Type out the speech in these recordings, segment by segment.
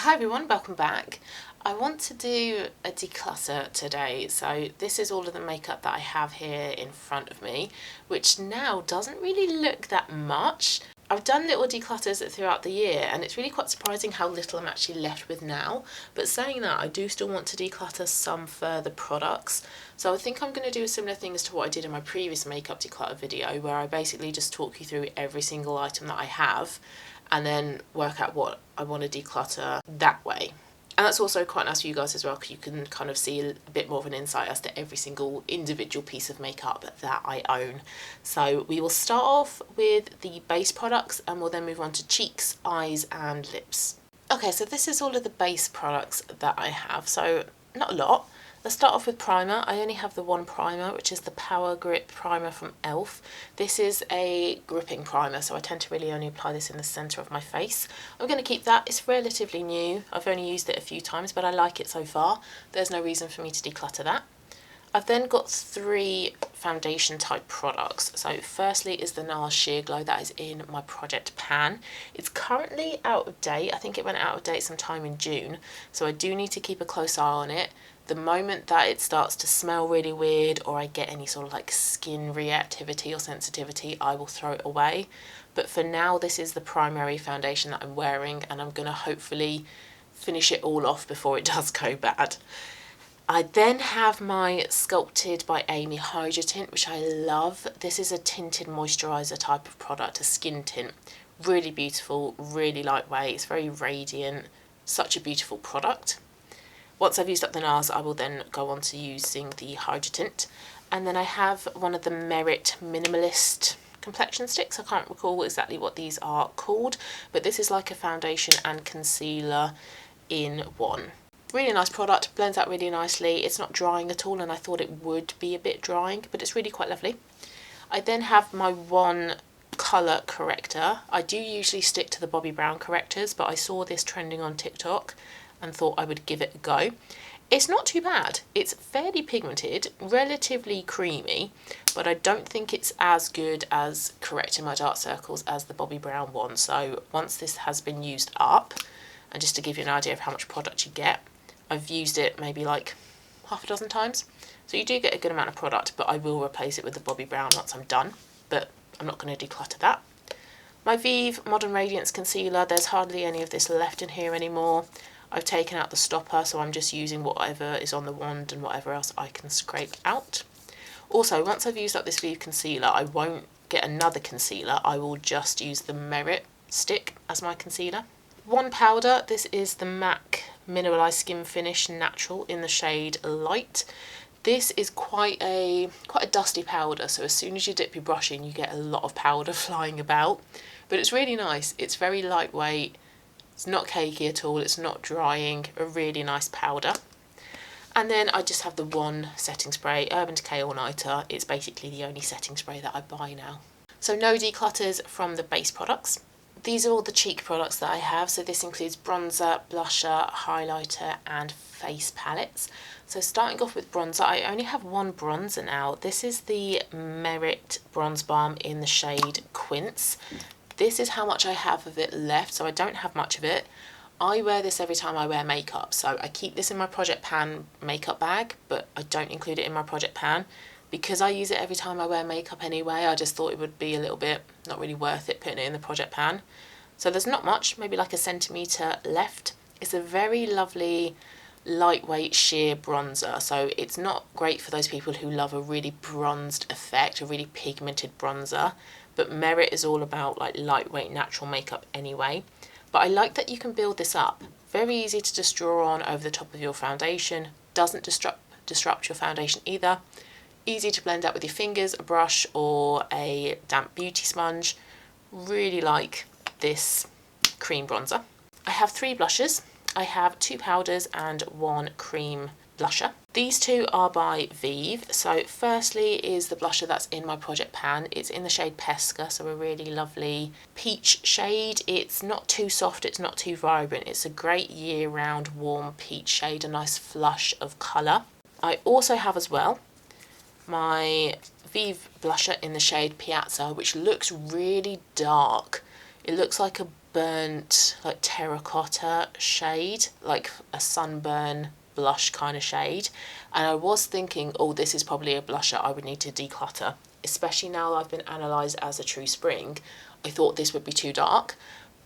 Hi everyone, welcome back. I want to do a declutter today. So this is all of the makeup that I have here in front of me, which now doesn't really look that much. I've done little declutters throughout the year and it's really quite surprising how little I'm actually left with now. But saying that, I do still want to declutter some further products. So I think I'm going to do a similar thing as to what I did in my previous makeup declutter video, where I basically just talk you through every single item that I have and then work out what I want to declutter that way. And that's also quite nice for you guys as well, because you can kind of see a bit more of an insight as to every single individual piece of makeup that I own. So we will start off with the base products and we'll then move on to cheeks, eyes and lips. Okay, so this is all of the base products that I have, so not a lot. Let's start off with primer. I only have the one primer, which is the Power Grip Primer from e.l.f. This is a gripping primer, so I tend to really only apply this in the centre of my face. I'm going to keep that. It's relatively new. I've only used it a few times, but I like it so far. There's no reason for me to declutter that. I've then got three foundation type products. So firstly is the NARS Sheer Glow that is in my Project Pan. It's currently out of date. I think it went out of date sometime in June, so I do need to keep a close eye on it. The moment that it starts to smell really weird or I get any sort of like skin reactivity or sensitivity, I will throw it away. But for now, this is the primary foundation that I'm wearing and I'm going to hopefully finish it all off before it does go bad. I then have my Sculpted by Amy Hydra Tint, which I love. This is a tinted moisturiser type of product, a skin tint. Really beautiful, really lightweight, it's very radiant, such a beautiful product. Once I've used up the NARS, I will then go on to using the Hydra Tint. And then I have one of the Merit Minimalist complexion sticks. I can't recall exactly what these are called, but this is like a foundation and concealer in one. Really nice product, blends out really nicely. It's not drying at all, and I thought it would be a bit drying, but it's really quite lovely. I then have my one colour corrector. I do usually stick to the Bobbi Brown correctors, but I saw this trending on TikTok and thought I would give it a go. It's not too bad. It's fairly pigmented, relatively creamy, but I don't think it's as good as correcting my dark circles as the Bobbi Brown one. So once this has been used up, and just to give you an idea of how much product you get, I've used it maybe like half a dozen times. So you do get a good amount of product, but I will replace it with the Bobbi Brown once I'm done, but I'm not going to declutter that. My Vive Modern Radiance Concealer, there's hardly any of this left in here anymore. I've taken out the stopper, so I'm just using whatever is on the wand and whatever else I can scrape out. Also, once I've used up this Vive concealer, I won't get another concealer. I will just use the Merit stick as my concealer. One powder, this is the MAC Mineralized Skin Finish Natural in the shade Light. This is quite a dusty powder, so as soon as you dip your brush in, you get a lot of powder flying about. But it's really nice. It's very lightweight. It's not cakey at all, it's not drying, a really nice powder. And then I just have the one setting spray, Urban Decay All Nighter. It's basically the only setting spray that I buy now. So no declutters from the base products. These are all the cheek products that I have. So this includes bronzer, blusher, highlighter and face palettes. So starting off with bronzer, I only have one bronzer now. This is the Merit Bronze Balm in the shade Quince. This is how much I have of it left, so I don't have much of it. I wear this every time I wear makeup, so I keep this in my Project Pan makeup bag, but I don't include it in my Project Pan. Because I use it every time I wear makeup anyway, I just thought it would be a little bit not really worth it putting it in the Project Pan. So there's not much, maybe like a centimetre left. It's a very lovely lightweight sheer bronzer, so it's not great for those people who love a really bronzed effect, a really pigmented bronzer. But Merit is all about like lightweight natural makeup anyway. But I like that you can build this up. Very easy to just draw on over the top of your foundation. Doesn't disrupt your foundation either. Easy to blend out with your fingers, a brush or a damp beauty sponge. Really like this cream bronzer. I have three blushes. I have two powders and one cream blusher. These two are by Vive. So firstly is the blusher that's in my Project Pan. It's in the shade Pesca, so a really lovely peach shade. It's not too soft, it's not too vibrant. It's a great year-round warm peach shade, a nice flush of colour. I also have as well my Vive blusher in the shade Piazza, which looks really dark. It looks like a burnt like terracotta shade, like a sunburn blush kind of shade. And I was thinking, oh, this is probably a blusher I would need to declutter, especially now I've been analysed as a true spring. I thought this would be too dark,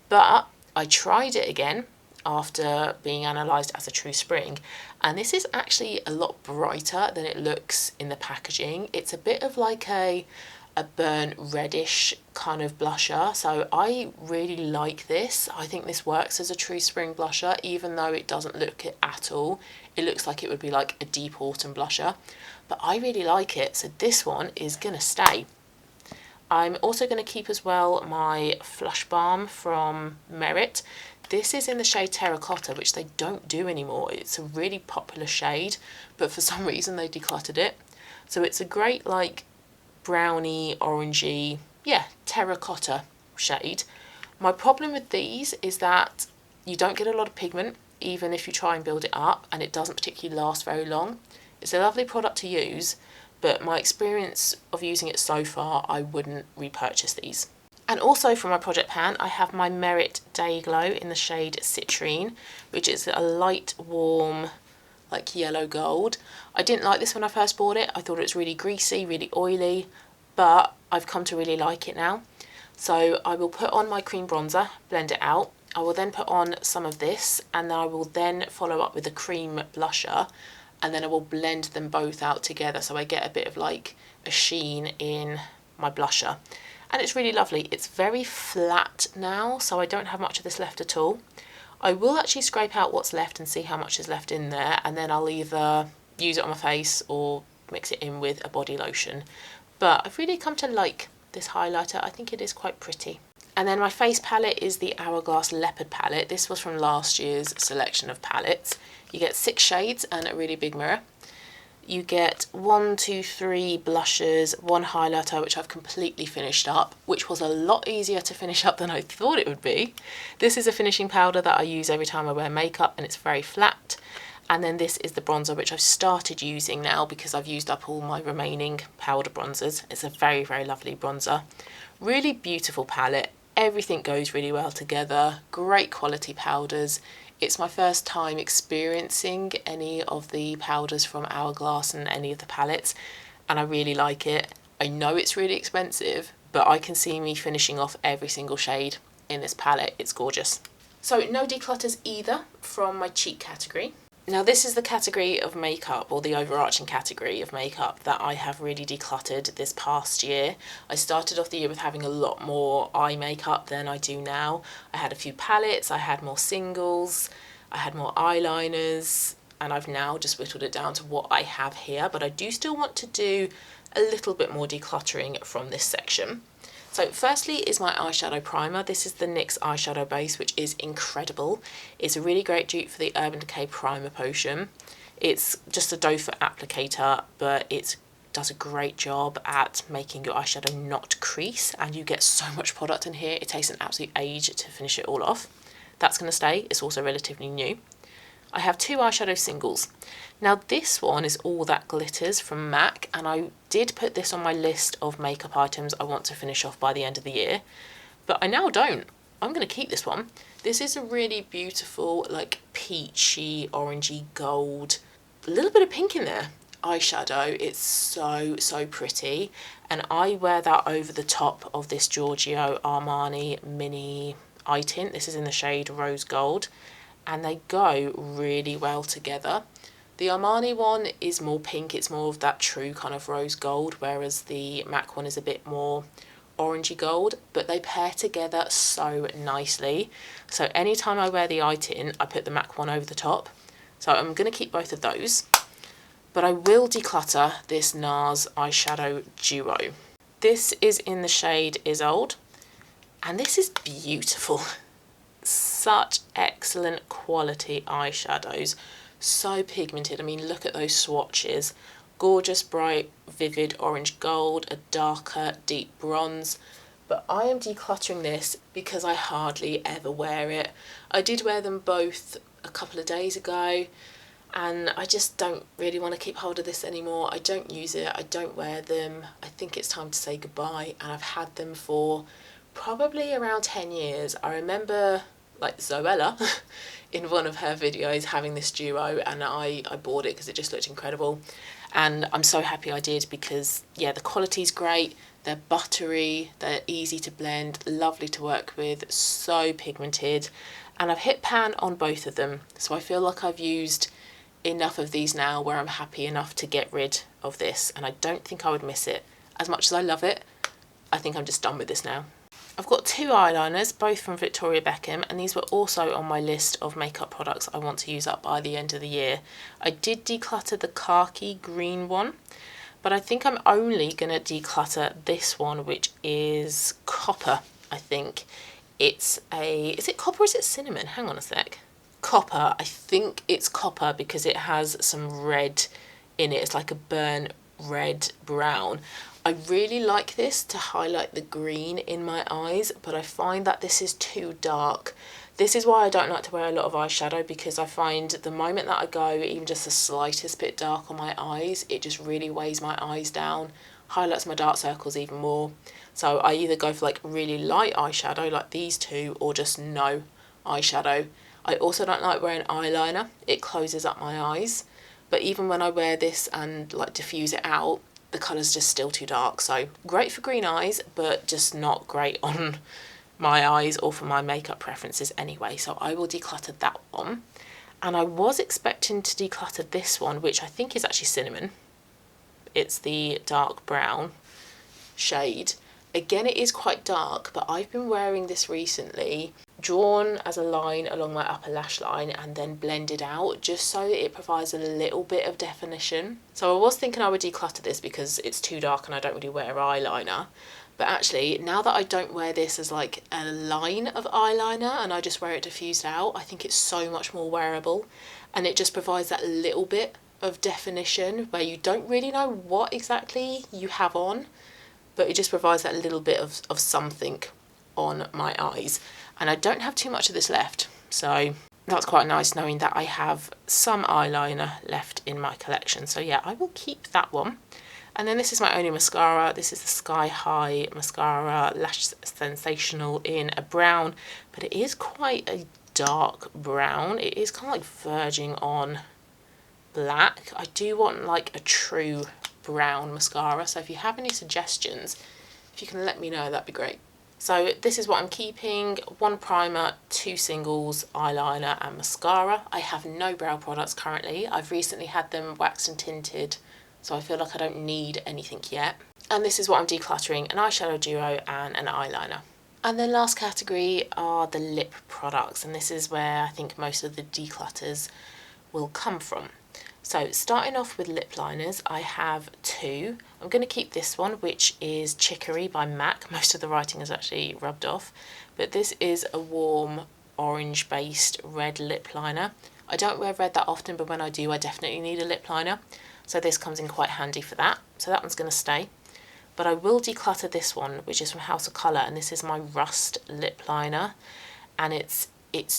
but I tried it again after being analysed as a true spring, and this is actually a lot brighter than it looks in the packaging. It's a bit of like a burnt reddish kind of blusher, so I really like this. I think this works as a true spring blusher, even though it doesn't look it at all. It looks like it would be like a deep autumn blusher, but I really like it, so this one is gonna stay. I'm also going to keep as well my Flush Balm from Merit. This is in the shade Terracotta, which they don't do anymore. It's a really popular shade, but for some reason they decluttered it. So it's a great like browny, orangey, yeah, terracotta shade. My problem with these is that you don't get a lot of pigment, even if you try and build it up, and it doesn't particularly last very long. It's a lovely product to use, but my experience of using it so far, I wouldn't repurchase these. And also from my project pan, I have my Merit Day Glow in the shade Citrine, which is a light, warm, like yellow gold. I didn't like this when I first bought it. I thought it was really greasy, really oily, but I've come to really like it now. So I will put on my cream bronzer, blend it out. I will then put on some of this, and then I will then follow up with a cream blusher, and then I will blend them both out together so I get a bit of like a sheen in my blusher. And it's really lovely. It's very flat now, so I don't have much of this left at all. I will actually scrape out what's left and see how much is left in there, and then I'll either use it on my face or mix it in with a body lotion. But I've really come to like this highlighter. I think it is quite pretty. And then my face palette is the Hourglass Leopard palette. This was from last year's selection of palettes. You get 6 shades and a really big mirror. You get 1, 2, 3 blushes, 1 highlighter, which I've completely finished up, which was a lot easier to finish up than I thought it would be. This is a finishing powder that I use every time I wear makeup, and it's very flat. And then this is the bronzer, which I've started using now because I've used up all my remaining powder bronzers. It's a very, very lovely bronzer. Really beautiful palette. Everything goes really well together. Great quality powders. It's my first time experiencing any of the powders from Hourglass and any of the palettes, and I really like it. I know it's really expensive, but I can see me finishing off every single shade in this palette. It's gorgeous. So no declutters either from my cheek category. Now this is the category of makeup, or the overarching category of makeup, that I have really decluttered this past year. I started off the year with having a lot more eye makeup than I do now. I had a few palettes, I had more singles, I had more eyeliners, and I've now just whittled it down to what I have here, but I do still want to do a little bit more decluttering from this section. So firstly is my eyeshadow primer. This is the NYX eyeshadow base, which is incredible. It's a really great dupe for the Urban Decay Primer Potion. It's just a doe foot applicator, but it does a great job at making your eyeshadow not crease, and you get so much product in here. It takes an absolute age to finish it all off. That's going to stay. It's also relatively new. I have 2 eyeshadow singles. Now this one is All That Glitters from MAC, and I did put this on my list of makeup items I want to finish off by the end of the year, but I now don't. I'm going to keep this one. This is a really beautiful, like peachy, orangey gold, a little bit of pink in there eyeshadow. It's so, so pretty, and I wear that over the top of this Giorgio Armani mini eye tint. This is in the shade Rose Gold, and they go really well together. The Armani one is more pink, it's more of that true kind of rose gold, whereas the MAC one is a bit more orangey gold, but they pair together so nicely. So anytime I wear the eye tint, I put the MAC one over the top. So I'm going to keep both of those, but I will declutter this NARS eyeshadow duo. This is in the shade Isolde, and this is beautiful. Such excellent quality eyeshadows, so pigmented. I mean, look at those swatches. Gorgeous, bright, vivid orange gold, a darker, deep bronze. But I am decluttering this because I hardly ever wear it. I did wear them both a couple of days ago, and I just don't really want to keep hold of this anymore. I don't use it, I don't wear them. I think it's time to say goodbye, and I've had them for probably around 10 years. I remember like Zoella in one of her videos having this duo, and I bought it because it just looked incredible. And I'm so happy I did because, yeah, the quality's great, they're buttery, they're easy to blend, lovely to work with, so pigmented. And I've hit pan on both of them, so I feel like I've used enough of these now where I'm happy enough to get rid of this, and I don't think I would miss it. As much as I love it, I think I'm just done with this now. I've got two eyeliners, both from Victoria Beckham, and these were also on my list of makeup products I want to use up by the end of the year. I did declutter the khaki green one, but I think I'm only going to declutter this one, which is copper, I think. Is it copper or is it cinnamon? Hang on a sec. Copper, I think it's copper because it has some red in it. It's like a burnt red brown. I really like this to highlight the green in my eyes, but I find that this is too dark. This is why I don't like to wear a lot of eyeshadow, because I find the moment that I go even just the slightest bit dark on my eyes, it just really weighs my eyes down, highlights my dark circles even more. So I either go for like really light eyeshadow like these two, or just no eyeshadow. I also don't like wearing eyeliner. It closes up my eyes. But even when I wear this and like diffuse it out, the colour's just still too dark. So great for green eyes, but just not great on my eyes or for my makeup preferences anyway. So I will declutter that one. And I was expecting to declutter this one, which I think is actually cinnamon. It's the dark brown shade. Again, it is quite dark, but I've been wearing this recently, drawn as a line along my upper lash line and then blended out just so that it provides a little bit of definition. So I was thinking I would declutter this because it's too dark and I don't really wear eyeliner. But actually, now that I don't wear this as like a line of eyeliner and I just wear it diffused out, I think it's so much more wearable, and it just provides that little bit of definition where you don't really know what exactly you have on, but it just provides that little bit of something on my eyes. And I don't have too much of this left, so that's quite nice knowing that I have some eyeliner left in my collection. So yeah, I will keep that one. And then this is my only mascara. This is the Sky High Mascara Lash Sensational in a brown, but it is quite a dark brown. It is kind of like verging on black. I do want like a true brown mascara, so if you have any suggestions, if you can let me know, that'd be great. So this is what I'm keeping: one primer, two singles, eyeliner and mascara. I have no brow products currently. I've recently had them waxed and tinted, so I feel like I don't need anything yet. And this is what I'm decluttering: an eyeshadow duo and an eyeliner. And then last category are the lip products, and this is where I think most of the declutters will come from. So starting off with lip liners, I have two. I'm going to keep this one, which is Chicory by MAC. Most of the writing is actually rubbed off, but this is a warm orange based red lip liner. I don't wear red that often, but when I do, I definitely need a lip liner, so this comes in quite handy for that. So that one's going to stay. But I will declutter this one, which is from House of Colour, and this is my Rust lip liner, and it's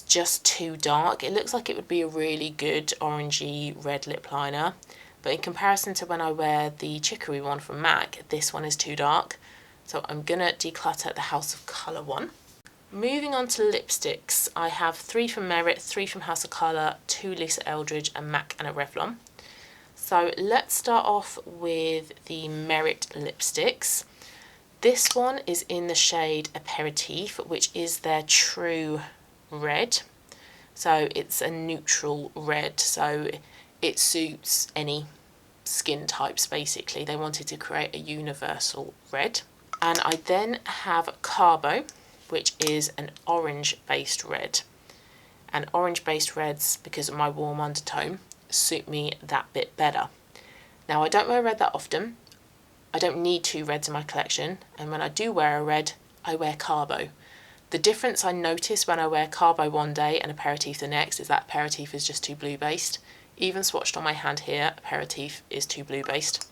just too dark. It looks like it would be a really good orangey red lip liner, but in comparison to when I wear the Chicory one from MAC, this one is too dark. So I'm gonna declutter the House of Colour one. Moving on to lipsticks, I have 3 from Merit, 3 from House of Colour, 2 Lisa Eldridge, a MAC and a Revlon. So let's start off with the Merit lipsticks. This one is in the shade Aperitif, which is their true red. So it's a neutral red, so it suits any skin types basically. They wanted to create a universal red. And I then have Carbo, which is an orange based red. And orange based reds, because of my warm undertone, suit me that bit better. Now I don't wear red that often. I don't need 2 reds in my collection, and when I do wear a red, I wear Carbo. The difference I notice when I wear Carbo one day and Aperitif the next is that Aperitif is just too blue based. Even swatched on my hand here, Aperitif is too blue based.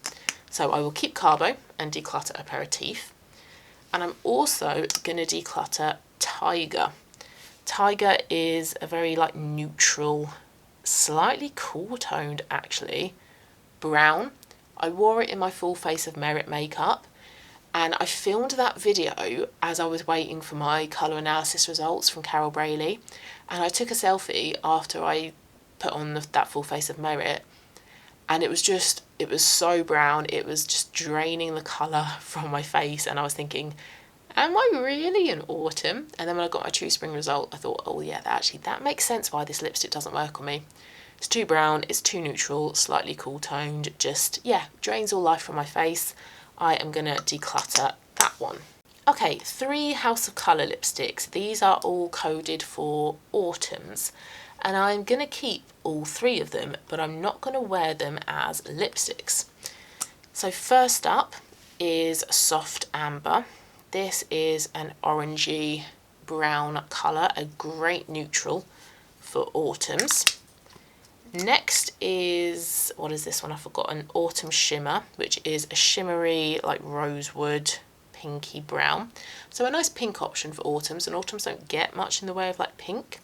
So I will keep Carbo and declutter Aperitif. And I'm also going to declutter Tiger. Tiger is a very like neutral, slightly cool toned actually, brown. I wore it in my full face of Merit makeup, And I filmed that video as I was waiting for my colour analysis results from Carol Brayley, and I took a selfie after I put on that Full Face of Merit, and it was so brown, it was just draining the colour from my face, and I was thinking, am I really in autumn? And then when I got my True Spring result, I thought, oh yeah, that makes sense why this lipstick doesn't work on me. It's too brown, it's too neutral, slightly cool toned, just, yeah, drains all life from my face. I am going to declutter that one. Okay, 3 House of Colour lipsticks. These are all coded for autumns, and I'm going to keep all 3 of them, but I'm not going to wear them as lipsticks. So first up is Soft Amber. This is an orangey brown colour, a great neutral for autumns. Next is, what is this one? I've forgotten. Autumn Shimmer, which is a shimmery, like rosewood, pinky brown. So a nice pink option for autumns, and autumns don't get much in the way of like pink.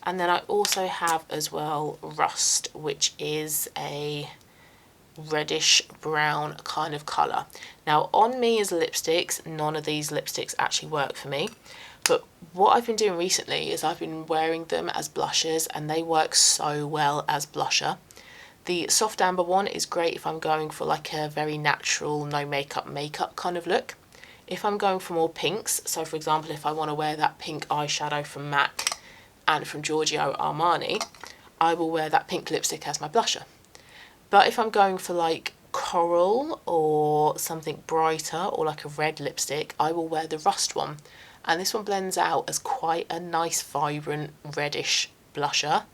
And then I also have as well Rust, which is a reddish brown kind of colour. Now on me as lipsticks, none of these lipsticks actually work for me. But what I've been doing recently is I've been wearing them as blushes, and they work so well as blusher. The Soft Amber one is great if I'm going for like a very natural, no makeup kind of look. If I'm going for more pinks, so for example if I want to wear that pink eyeshadow from MAC and from Giorgio Armani, I will wear that pink lipstick as my blusher. But if I'm going for like coral or something brighter, or like a red lipstick, I will wear the Rust one. And this one blends out as quite a nice vibrant reddish blusher.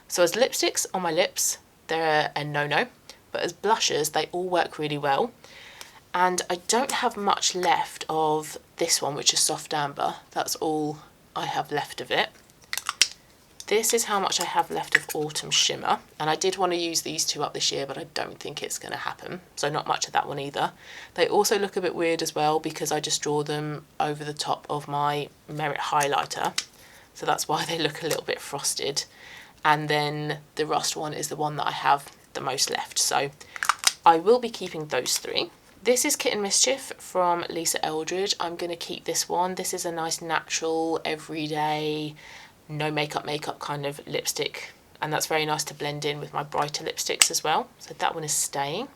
So as lipsticks on my lips, they're a no-no, but as blushers they all work really well. And I don't have much left of this one, which is Soft Amber. That's all I have left of it. This is how much I have left of Autumn Shimmer, and I did want to use these 2 up this year, but I don't think it's going to happen, so not much of that one either. They also look a bit weird as well because I just draw them over the top of my Merit highlighter, so that's why they look a little bit frosted. And then the Rust one is the one that I have the most left, so I will be keeping those 3. This is Kitten Mischief from Lisa Eldridge. I'm going to keep this one. This is a nice natural, everyday, no makeup kind of lipstick, and that's very nice to blend in with my brighter lipsticks as well. So that one is staying,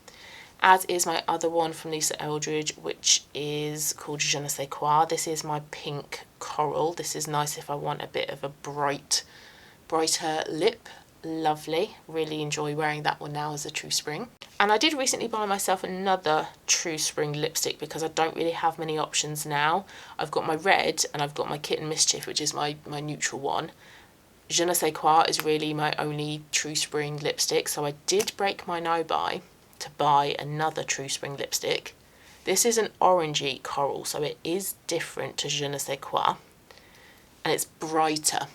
as is my other one from Lisa Eldridge, which is called Je ne sais quoi. This is my pink coral. This is nice if I want a bit of a brighter lip. Lovely. Really enjoy wearing that one now as a True Spring. And I did recently buy myself another True Spring lipstick because I don't really have many options now. I've got my red and I've got my Kitten Mischief, which is my neutral one. Je ne sais quoi is really my only True Spring lipstick, so I did break my no-buy to buy another True Spring lipstick. This is an orangey coral, so it is different to Je ne sais quoi, and it's brighter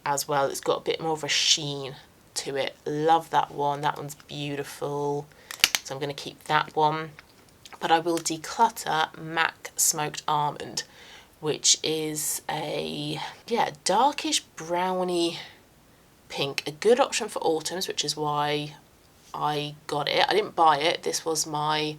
as well. It's got a bit more of a sheen to it. Love that one. That one's beautiful, so I'm going to keep that one. But I will declutter MAC Smoked Almond, which is a darkish browny pink, a good option for autumns, which is why I got it. I didn't buy it. This was my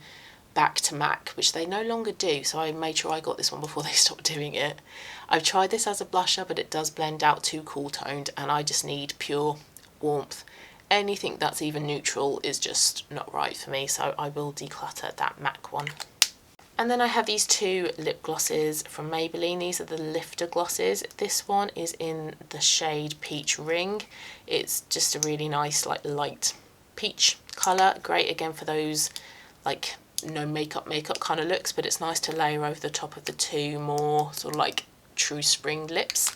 back to MAC, which they no longer do, so I made sure I got this one before they stopped doing it. I've tried this as a blusher, but it does blend out too cool toned, and I just need pure warmth. Anything that's even neutral is just not right for me, so I will declutter that MAC one. And then I have these 2 lip glosses from Maybelline. These are the Lifter glosses. This one is in the shade Peach Ring. It's just a really nice light peach colour. Great again for those like no makeup kind of looks, but it's nice to layer over the top of the 2 more sort of like True Spring lips.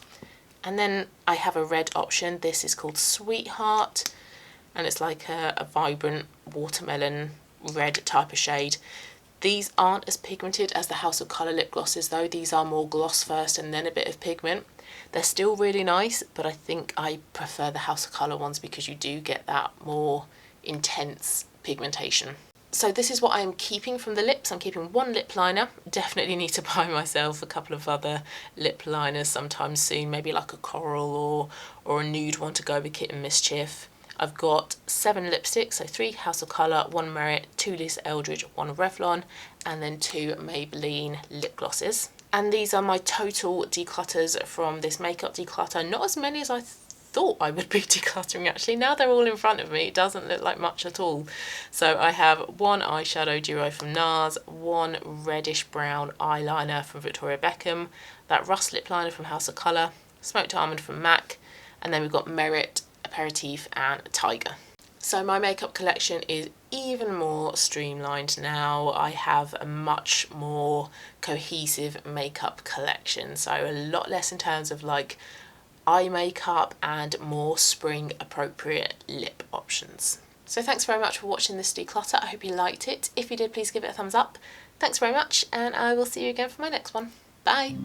And then I have a red option. This is called Sweetheart, and it's like a vibrant watermelon red type of shade. These aren't as pigmented as the House of Colour lip glosses though. These are more gloss first and then a bit of pigment. They're still really nice, but I think I prefer the House of Colour ones because you do get that more intense pigmentation. So this is what I am keeping from the lips. I'm keeping 1 lip liner. Definitely need to buy myself a couple of other lip liners sometime soon, maybe like a coral or a nude one to go with Kitten Mischief. I've got 7 lipsticks, so 3 House of Colour, 1 Merit, 2 Lisa Eldridge, 1 Revlon, and then 2 Maybelline lip glosses. And these are my total declutters from this makeup declutter. Not as many as I thought I would be decluttering actually. Now they're all in front of me, it doesn't look like much at all. So I have 1 eyeshadow duo from NARS, 1 reddish brown eyeliner from Victoria Beckham, that rust lip liner from House of Colour, Smoked Almond from MAC, and then we've got Merit, Aperitif and Tiger. So my makeup collection is even more streamlined now. I have a much more cohesive makeup collection, so a lot less in terms of like eye makeup and more spring appropriate lip options. So thanks very much for watching this declutter. I hope you liked it. If you did, please give it a thumbs up. Thanks very much, and I will see you again for my next one. Bye!